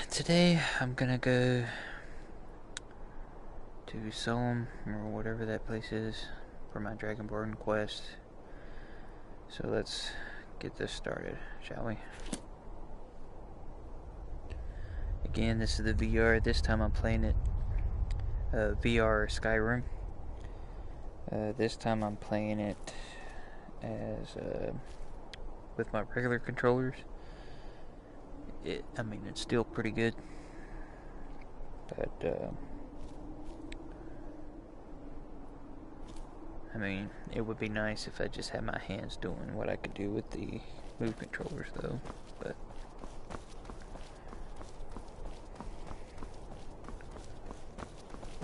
Today I'm gonna go to Solom, or whatever that place is, for my Dragonborn quest. So let's get this started, shall we? Again, this is the VR. This time I'm playing it VR Skyrim. This time I'm playing it as with my regular controllers. I mean, it's still pretty good, but I mean, it would be nice if I just had my hands doing what I could do with the move controllers, though. But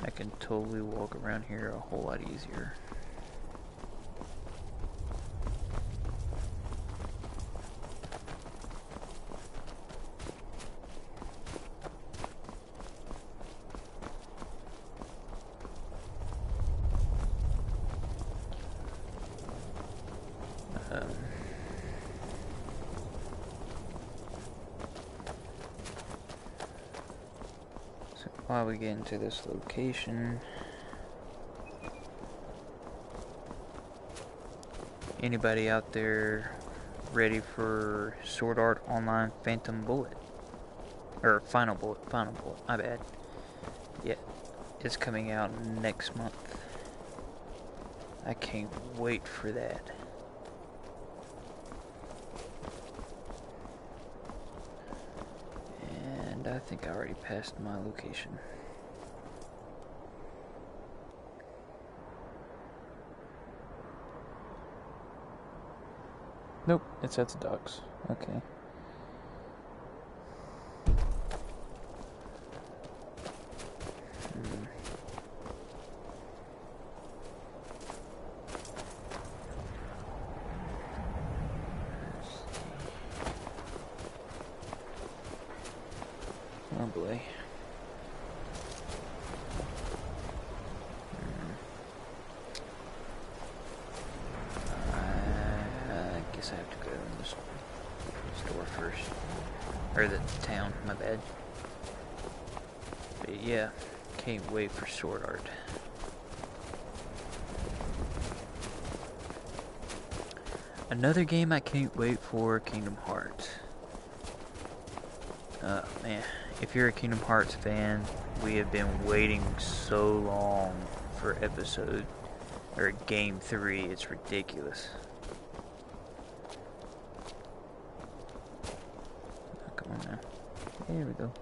I can totally walk around here a whole lot easier. While we get into this location, anybody out there ready for Sword Art Online Phantom Bullet? Or Final Bullet, my bad. Yeah, it's coming out next month. I can't wait for that. I think I already passed my location. Nope, it's at the docks. Okay. Oh boy. I guess I have to go to the store first. Or the town, my bad. But yeah, can't wait for Sword Art. Another game I can't wait for, Kingdom Hearts. Man. If you're a Kingdom Hearts fan, we have been waiting so long for Game 3. It's ridiculous. Oh, come on now. There we go.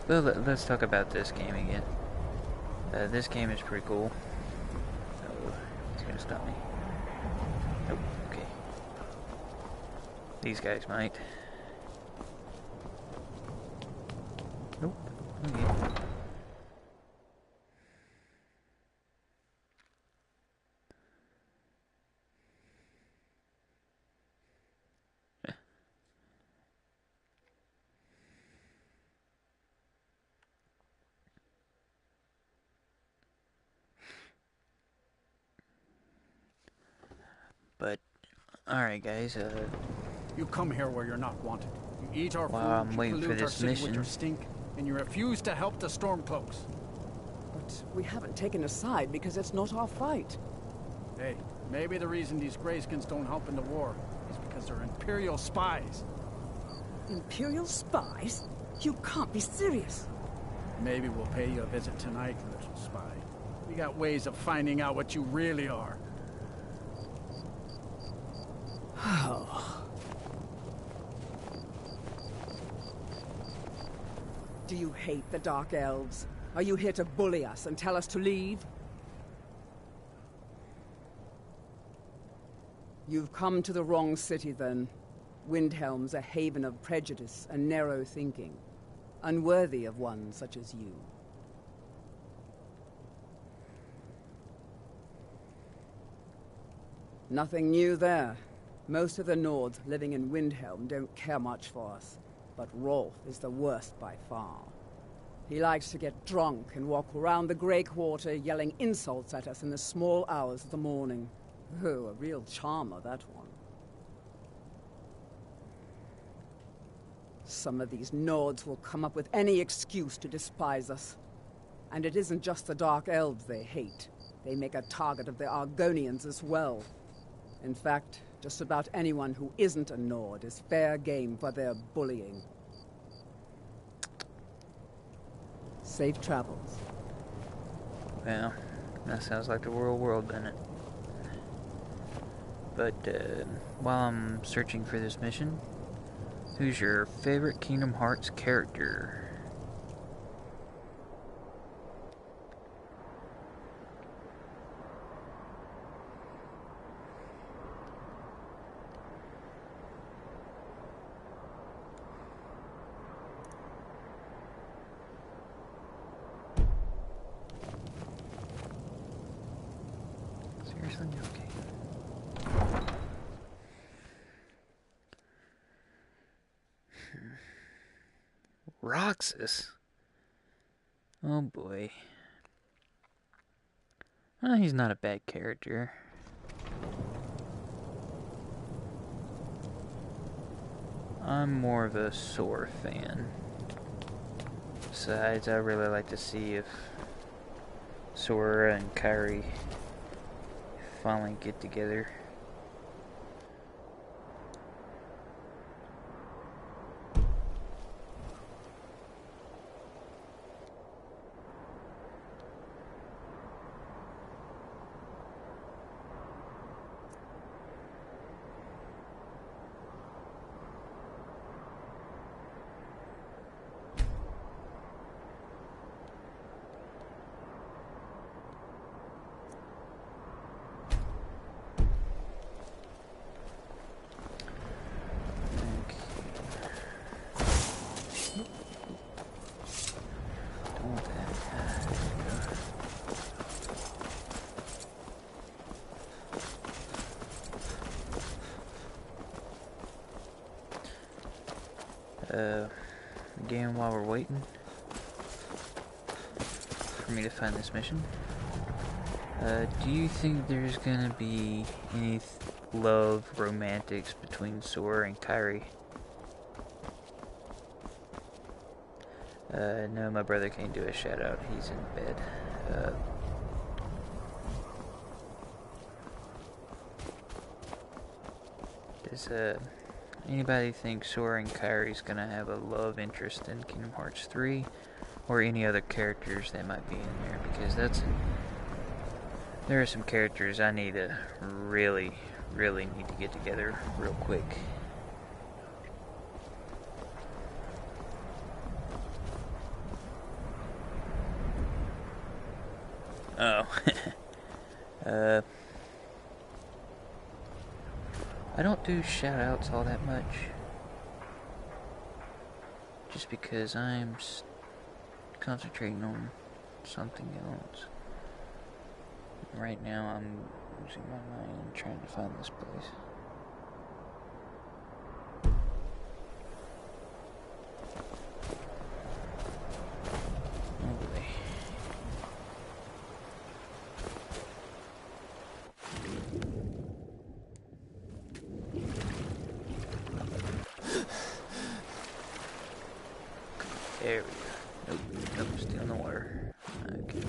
But, let's talk about this game again. This game is pretty cool. Gonna stop me. Nope, okay. These guys might. Nope, okay. But, alright guys, you come here where you're not wanted. You eat our food, I'm waiting you for pollute this our city mission. with your stink, and you refuse to help the Stormcloaks. But we haven't taken a side because it's not our fight. Hey, maybe the reason these Greyskins don't help in the war is because they're Imperial spies. Imperial spies? You can't be serious. Maybe we'll pay you a visit tonight, little spy. We got ways of finding out what you really are. Oh. Do you hate the Dark Elves? Are you here to bully us and tell us to leave? You've come to the wrong city, then. Windhelm's a haven of prejudice and narrow thinking, unworthy of one such as you. Nothing new there. Most of the Nords living in Windhelm don't care much for us, but Rolf is the worst by far. He likes to get drunk and walk around the Grey Quarter yelling insults at us in the small hours of the morning. Oh, a real charmer, that one. Some of these Nords will come up with any excuse to despise us. And it isn't just the Dark Elves they hate. They make a target of the Argonians as well. In fact, just about anyone who isn't a Nord is fair game for their bullying. Safe travels. Well, that sounds like the real world, doesn't it? But, while I'm searching for this mission, who's your favorite Kingdom Hearts character? Seriously? Okay. Roxas? Oh boy. Well, he's not a bad character. I'm more of a Sora fan. Besides, I really like to see if Sora and Kairi finally get together. Again, while we're waiting for me to find this mission, do you think there's gonna be any love romantics between Sora and Kairi? No, my brother can't do a shout out. He's in bed. Does anybody think Sora and Kairi's gonna have a love interest in Kingdom Hearts 3? Or any other characters that might be in there? Because there are some characters I need to really need to get together real quick. Oh. I don't do shoutouts all that much. Just because I'm concentrating on something else. Right now I'm losing my mind trying to find this place. Oh boy. There we go. Nope, still in the water. Okay.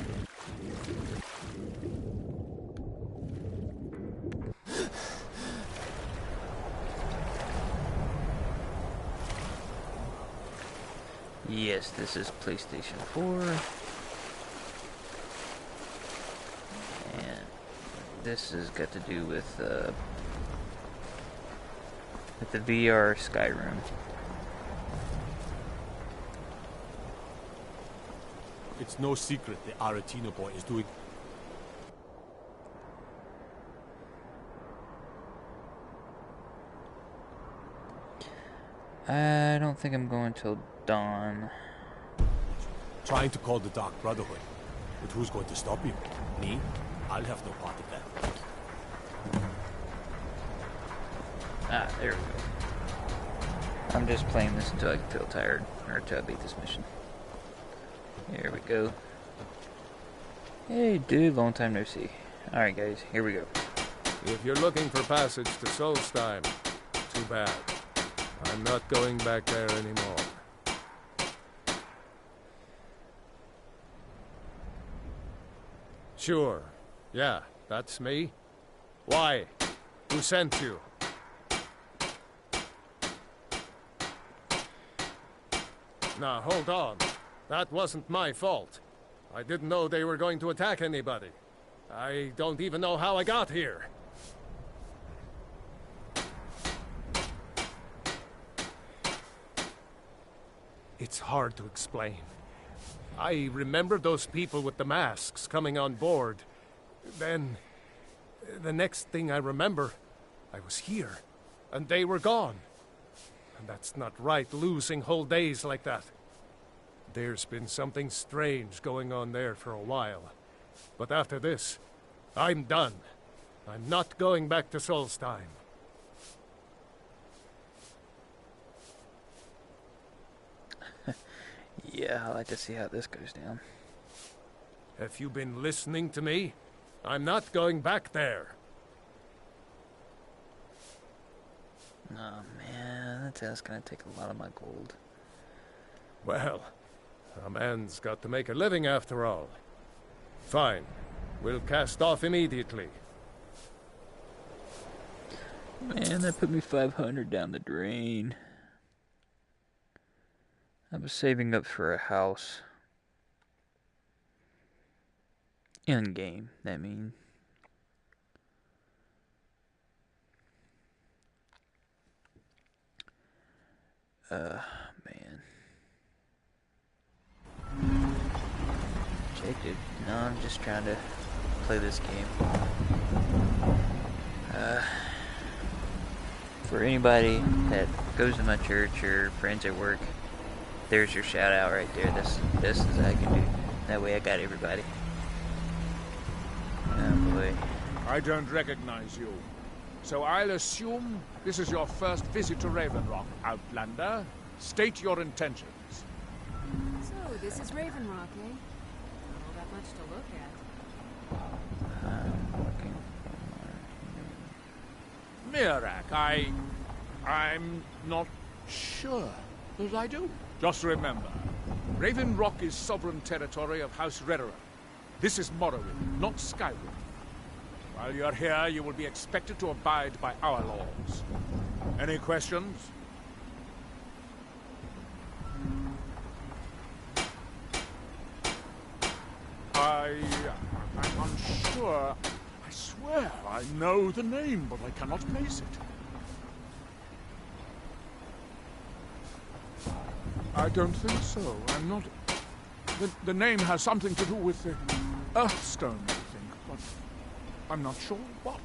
Yes, this is PlayStation 4. And this has got to do with the VR Skyrim. It's no secret the Aretino boy is doing... I don't think I'm going till dawn. Trying to call the Dark Brotherhood. But who's going to stop you? Me? I'll have no part of that. Ah, there we go. I'm just playing this until I feel tired, or until I beat this mission. There we go. Hey, dude, long time no see. Alright, guys, here we go. If you're looking for passage to Solstheim, too bad. I'm not going back there anymore. Sure. Yeah, that's me. Why? Who sent you? Now, hold on. That wasn't my fault. I didn't know they were going to attack anybody. I don't even know how I got here. It's hard to explain. I remember those people with the masks coming on board. Then, the next thing I remember, I was here, and they were gone. And that's not right, losing whole days like that. There's been something strange going on there for a while. But after this, I'm done. I'm not going back to Solstheim. Yeah, I like to see how this goes down. Have you been listening to me? I'm not going back there. Oh man, that's gonna take a lot of my gold. Well, a man's got to make a living after all. Fine. We'll cast off immediately. Man, that put me 500 down the drain. I was saving up for a house. In game, that means. Man. Jake, no, I'm just trying to play this game. For anybody that goes to my church or friends at work, there's your shout out right there. This is how I can do. That way I got everybody. Oh boy. I don't recognize you. So I'll assume this is your first visit to Raven Rock, Outlander. State your intentions. So, this is Raven Rock, eh? Not all that much to look at. Mirak, I'm not sure that I do. Just remember, Raven Rock is sovereign territory of House Redera. This is Morrowind, not Skyrim. While you're here, you will be expected to abide by our laws. Any questions? I'm unsure. I swear I know the name, but I cannot place it. I don't think so. I'm not... The name has something to do with the Earthstone, I think, but I'm not sure what.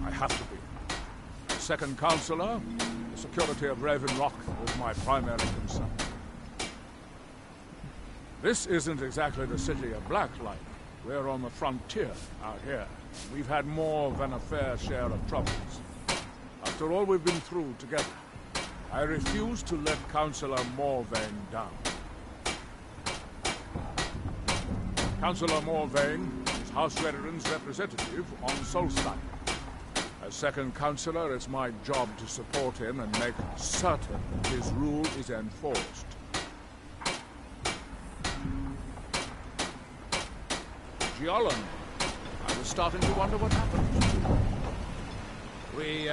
I have to be. Second Counselor, the security of Raven Rock is my primary concern. This isn't exactly the city of Blacklight. We're on the frontier out here. We've had more than a fair share of troubles. After all we've been through together, I refuse to let Councillor Morvain down. Councillor Morvain is House Veteran's representative on Solstheim. As second Councillor, it's my job to support him and make certain his rule is enforced. Giolan, I was starting to wonder what happened. We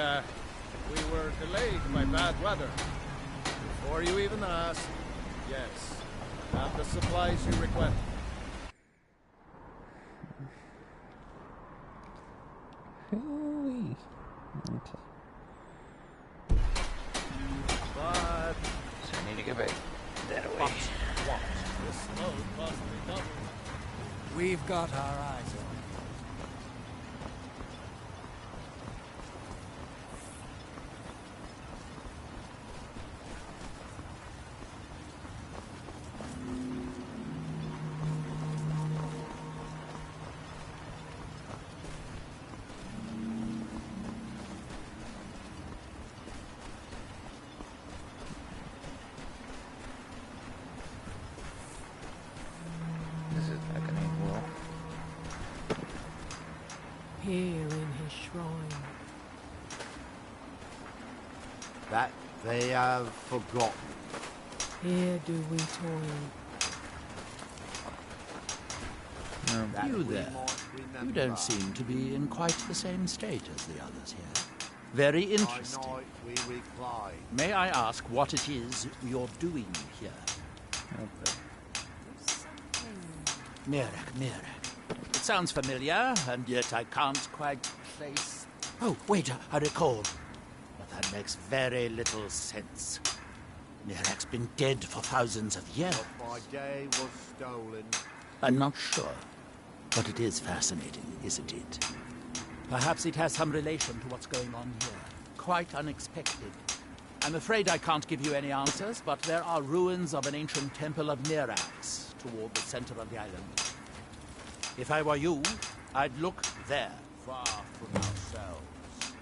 were delayed by bad weather. Before you even asked, yes, have the supplies you requested. Hooey. Okay. But So I need to go back that way. what? This load possibly doubled. We've got our eyes on. Like an well. Here in his shrine. That they have forgotten. Here do we toil. That You we there. might You remember. don't seem to be in quite the same state as the others here. Very By interesting. night we recline. May I ask what it is you're doing here? Okay. Mirek. It sounds familiar, and yet I can't quite place... Oh, wait, I recall. But that makes very little sense. Mirek's been dead for thousands of years. But my day was stolen. I'm not sure. But it is fascinating, isn't it? Perhaps it has some relation to what's going on here. Quite unexpected. I'm afraid I can't give you any answers, but there are ruins of an ancient temple of Mirax toward the center of the island. If I were you, I'd look there. Far from ourselves.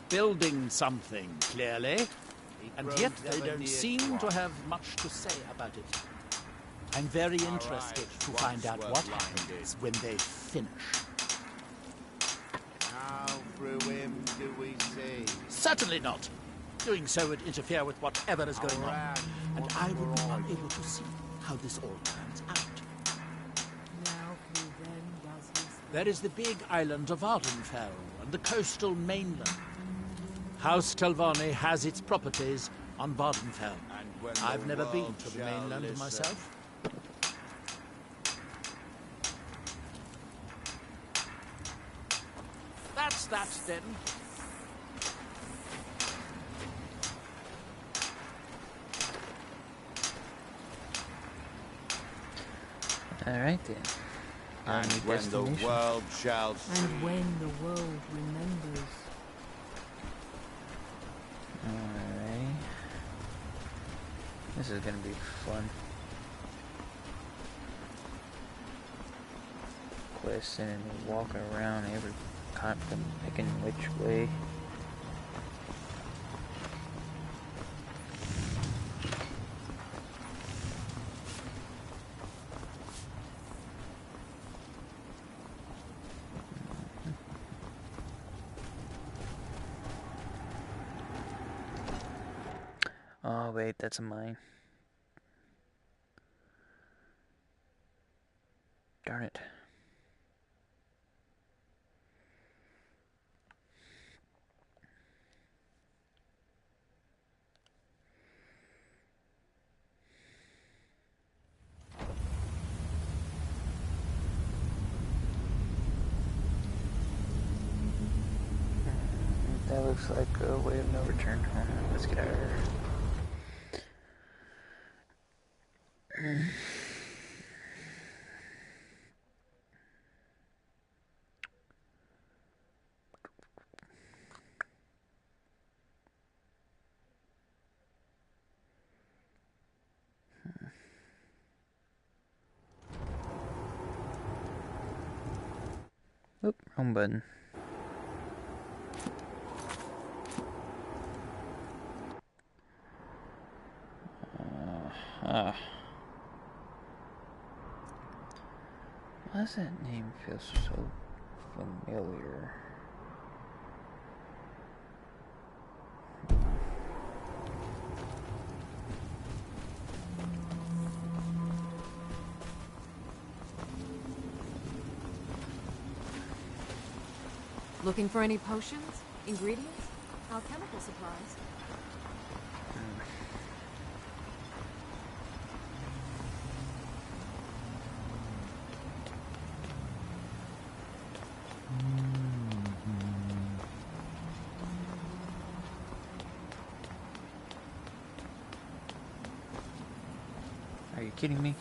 Building something, clearly. He And grows yet they ever don't near seem to to us. have much to say about it. I'm very interested eyes to once find out were what blinded. happens when they finish. How through him do we see? Certainly not. Doing so would interfere with whatever is going on. Around And one I would be horizon. unable to see how this all turns out. Now who then does his... There is the big island of Vardenfell and the coastal mainland. House Telvanni has its properties on Vardenfell. And when I've the never been world to the shall mainland listen. myself. That's that then. Alright then. Got And a new when the destination. world shall see. And when the world remembers. Alright. This is gonna be fun. Questing and walking around every continent, picking which way. Oh wait, that's a mine. Darn it. That looks like a way of no return. Hold on, let's get out of here. Oop, wrong button. Why does that name feel so familiar? Looking for any potions? Ingredients? Alchemical supplies? Are you kidding me?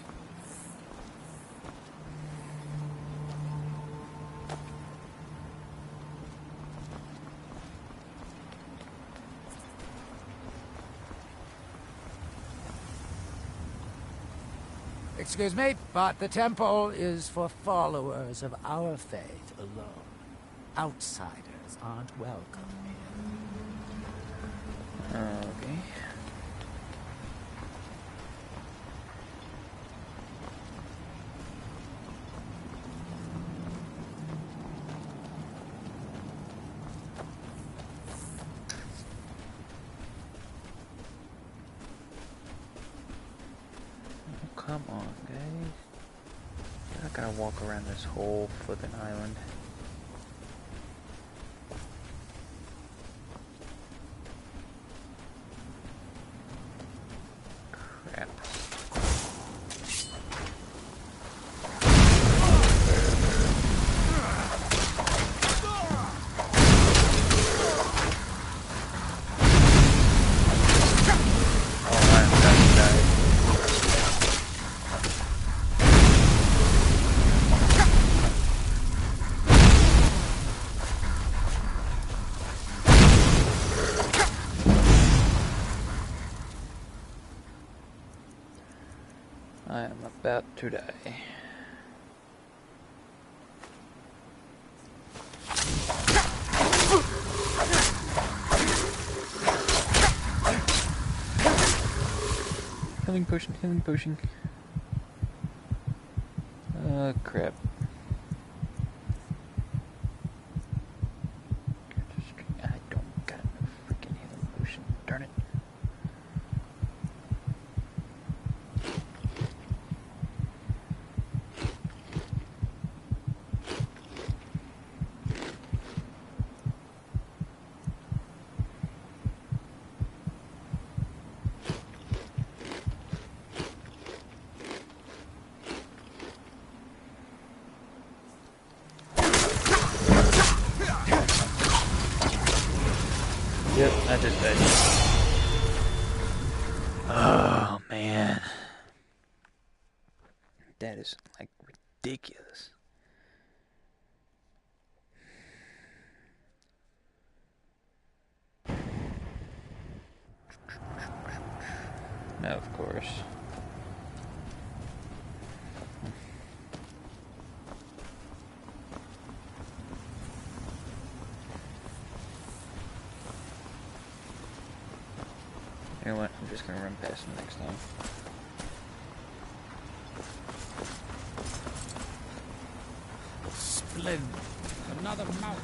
Excuse me, but the temple is for followers of our faith alone. Outsiders aren't welcome here. Okay. come on, guys. I gotta walk around this whole flipping island. Crap. I am about to die. Healing potion, healing potion. Crap. I don't got no freaking healing potion. Darn it. Yep, I just died. Oh, man. That is, like, ridiculous. No, of course. You know what? I'm just gonna run past him next time. Splendid. Another mouse.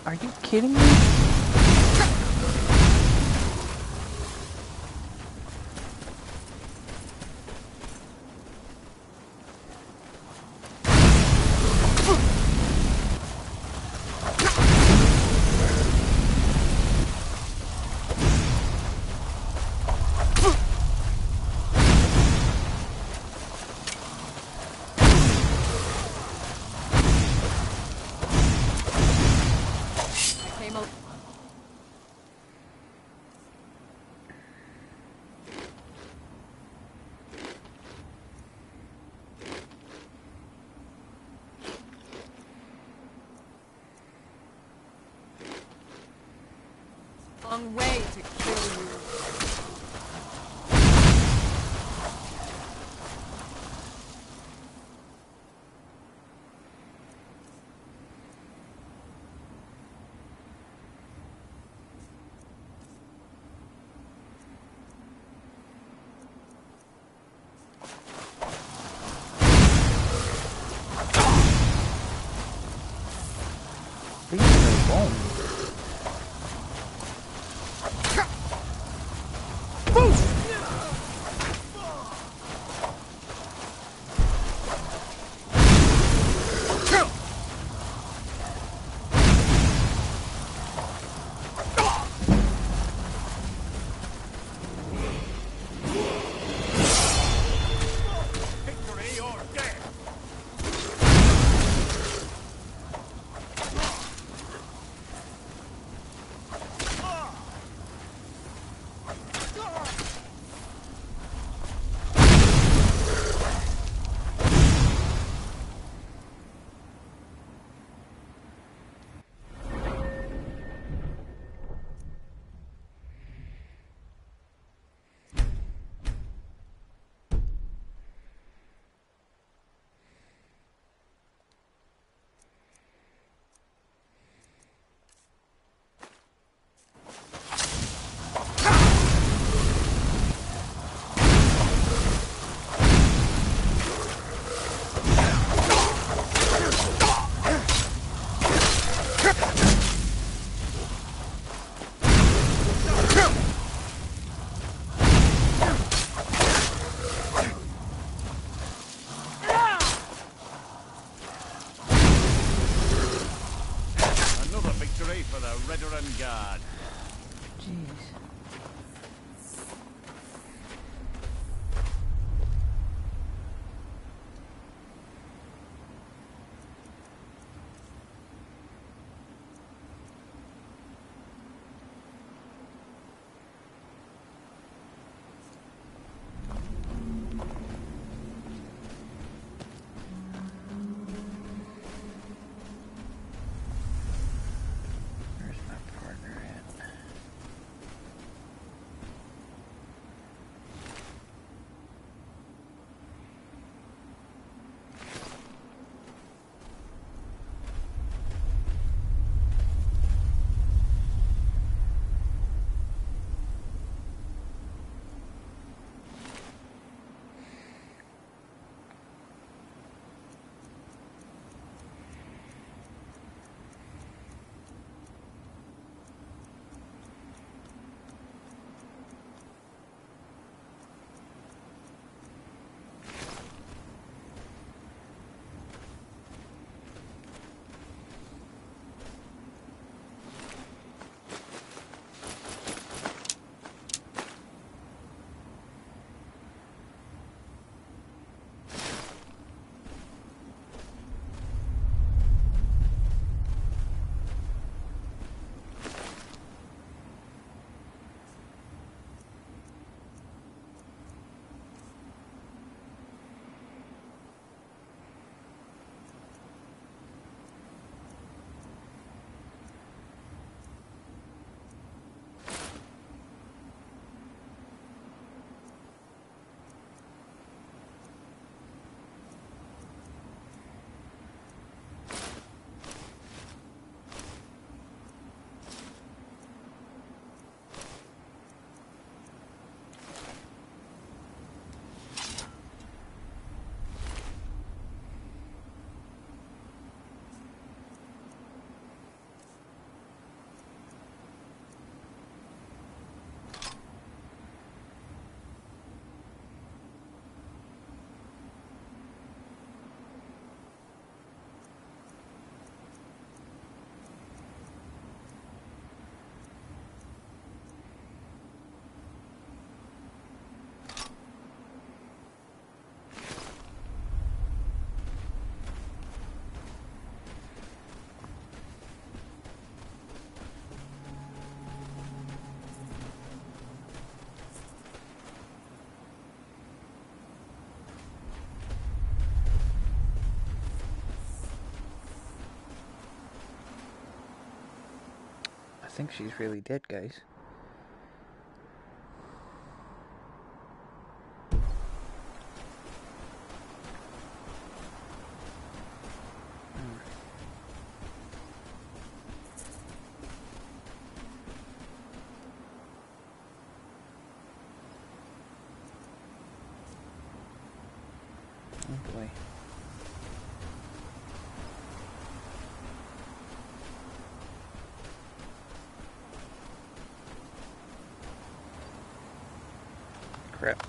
Are you kidding me? Long way to kill you. Leave me alone. way for the Redoran Guard. Jeez. Where's my partner at? I think she's really dead, guys. Oh boy. Crap.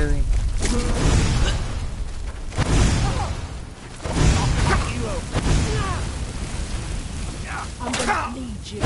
Really? I'm gonna need you.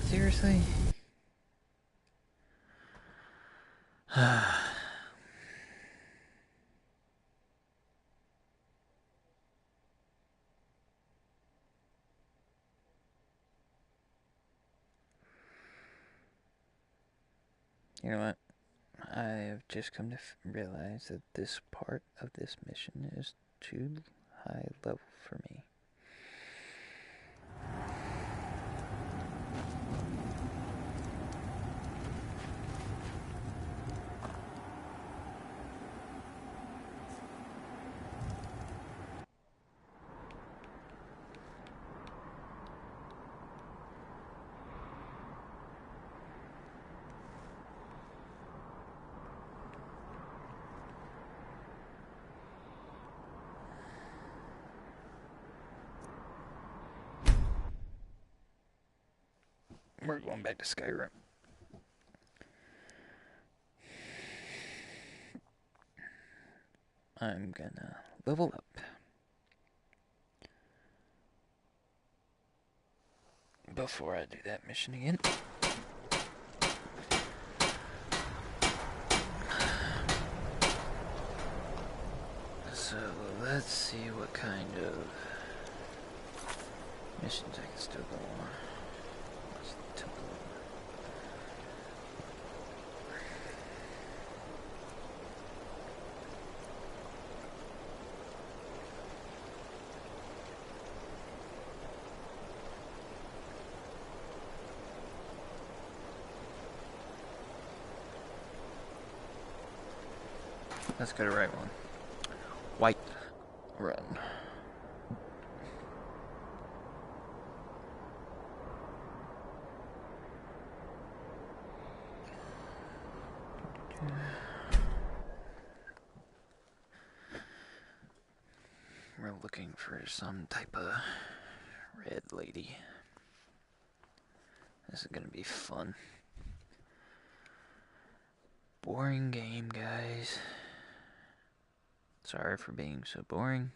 Seriously? You know what? I have just come to realize that this part of this mission is too high level for me. We're going back to Skyrim. I'm gonna level up. Before I do that mission again. So let's see what kind of missions I can still go on. What's the temple? Let's go to the right one. White Run. We're looking for some type of red lady. This is gonna be fun. Boring game, guys. Sorry for being so boring.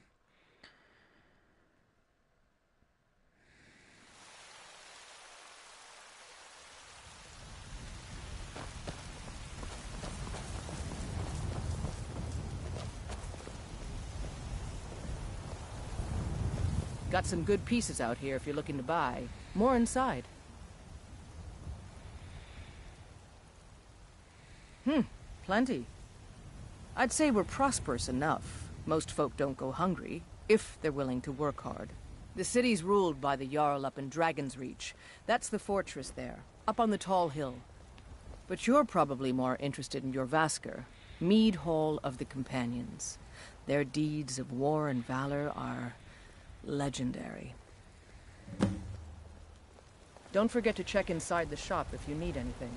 Got some good pieces out here if you're looking to buy. More inside. Plenty. I'd say we're prosperous enough. Most folk don't go hungry, if they're willing to work hard. The city's ruled by the Jarl up in Dragon's Reach. That's the fortress there, up on the tall hill. But you're probably more interested in your Vasker, Mead Hall of the Companions. Their deeds of war and valor are legendary. Don't forget to check inside the shop if you need anything.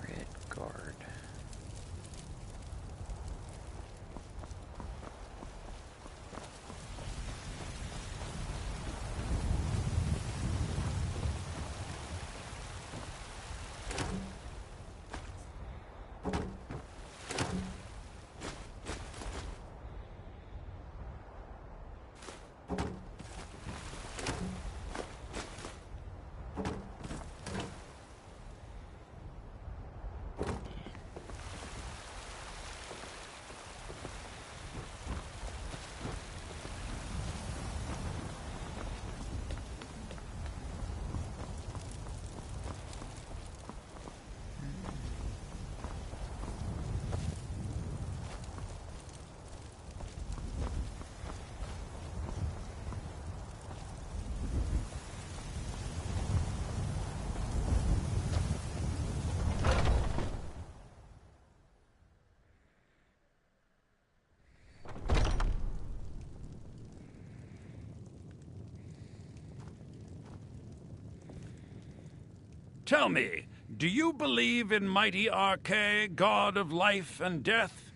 Red Guard. Tell me, do you believe in mighty Arche, god of life and death?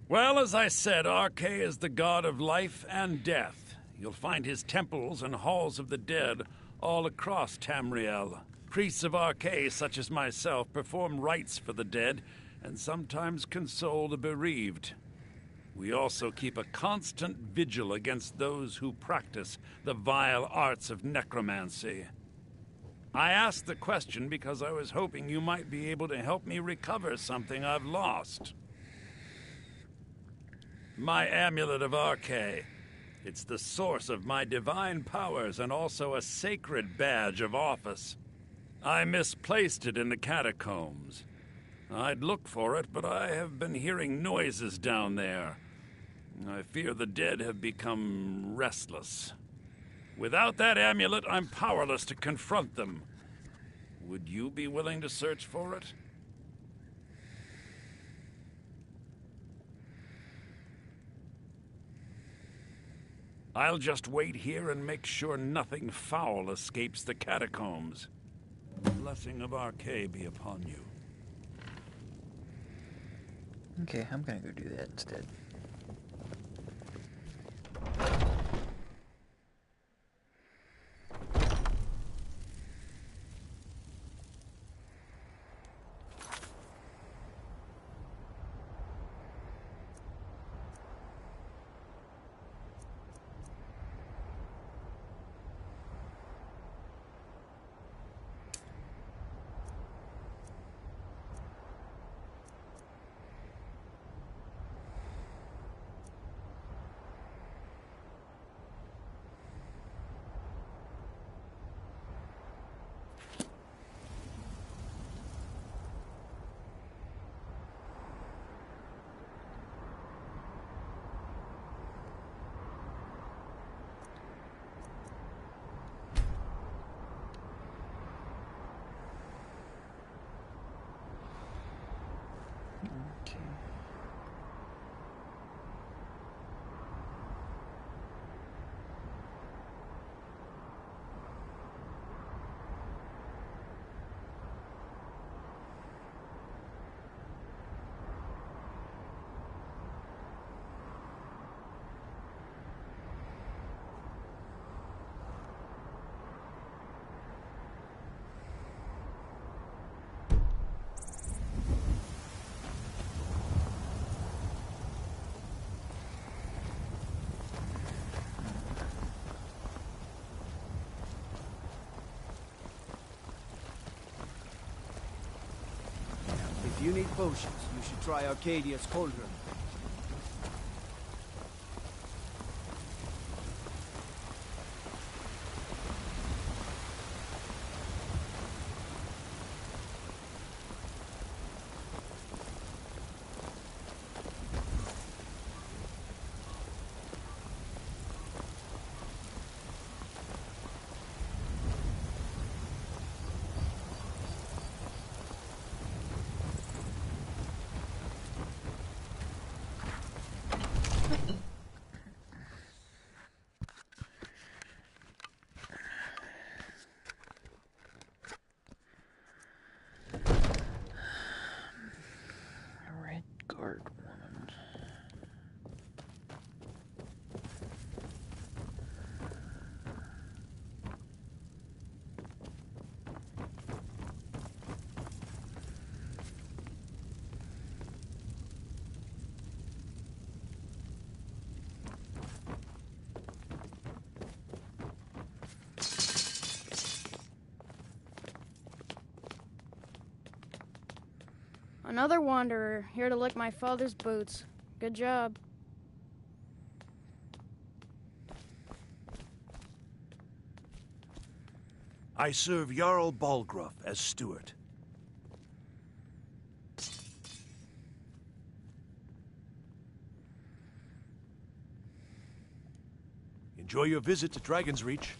Well, as I said, Arche is the god of life and death. You'll find his temples and halls of the dead all across Tamriel. Priests of Arche, such as myself, perform rites for the dead and sometimes console the bereaved. We also keep a constant vigil against those who practice the vile arts of necromancy. I asked the question because I was hoping you might be able to help me recover something I've lost. My amulet of Arche. It's the source of my divine powers and also a sacred badge of office. I misplaced it in the catacombs. I'd look for it, but I have been hearing noises down there. I fear the dead have become restless. Without that amulet, I'm powerless to confront them. Would you be willing to search for it? I'll just wait here and make sure nothing foul escapes the catacombs. The blessing of Arche be upon you. Okay, I'm gonna go do that instead. Okay. If you need potions, you should try Arcadia's Cauldron. Red guard woman. Another wanderer, here to lick my father's boots. Good job. I serve Jarl Balgruuf as steward. Enjoy your visit to Dragon's Reach.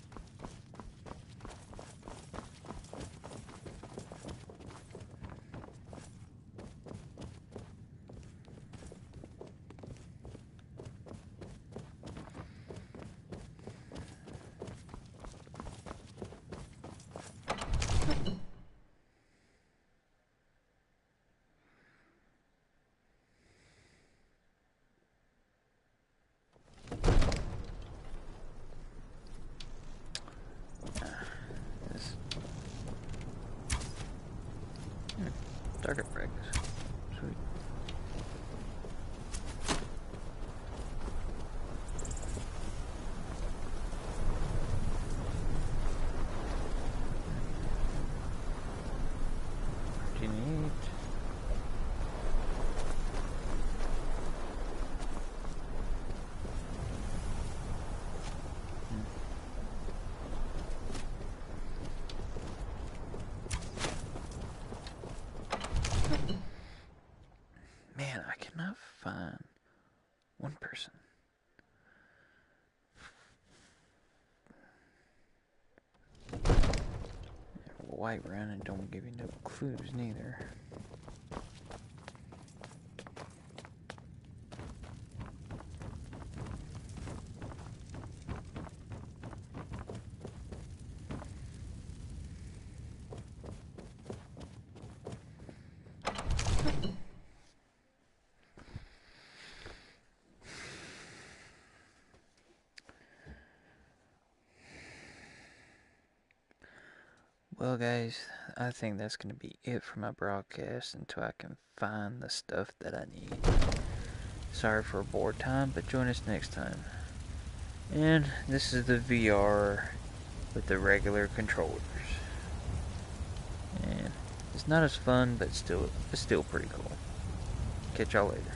find one person. White running don't give you no clues neither. Well guys, I think that's going to be it for my broadcast until I can find the stuff that I need. Sorry for board time, but join us next time. And this is the VR with the regular controllers. And it's not as fun, but it's still pretty cool. Catch y'all later.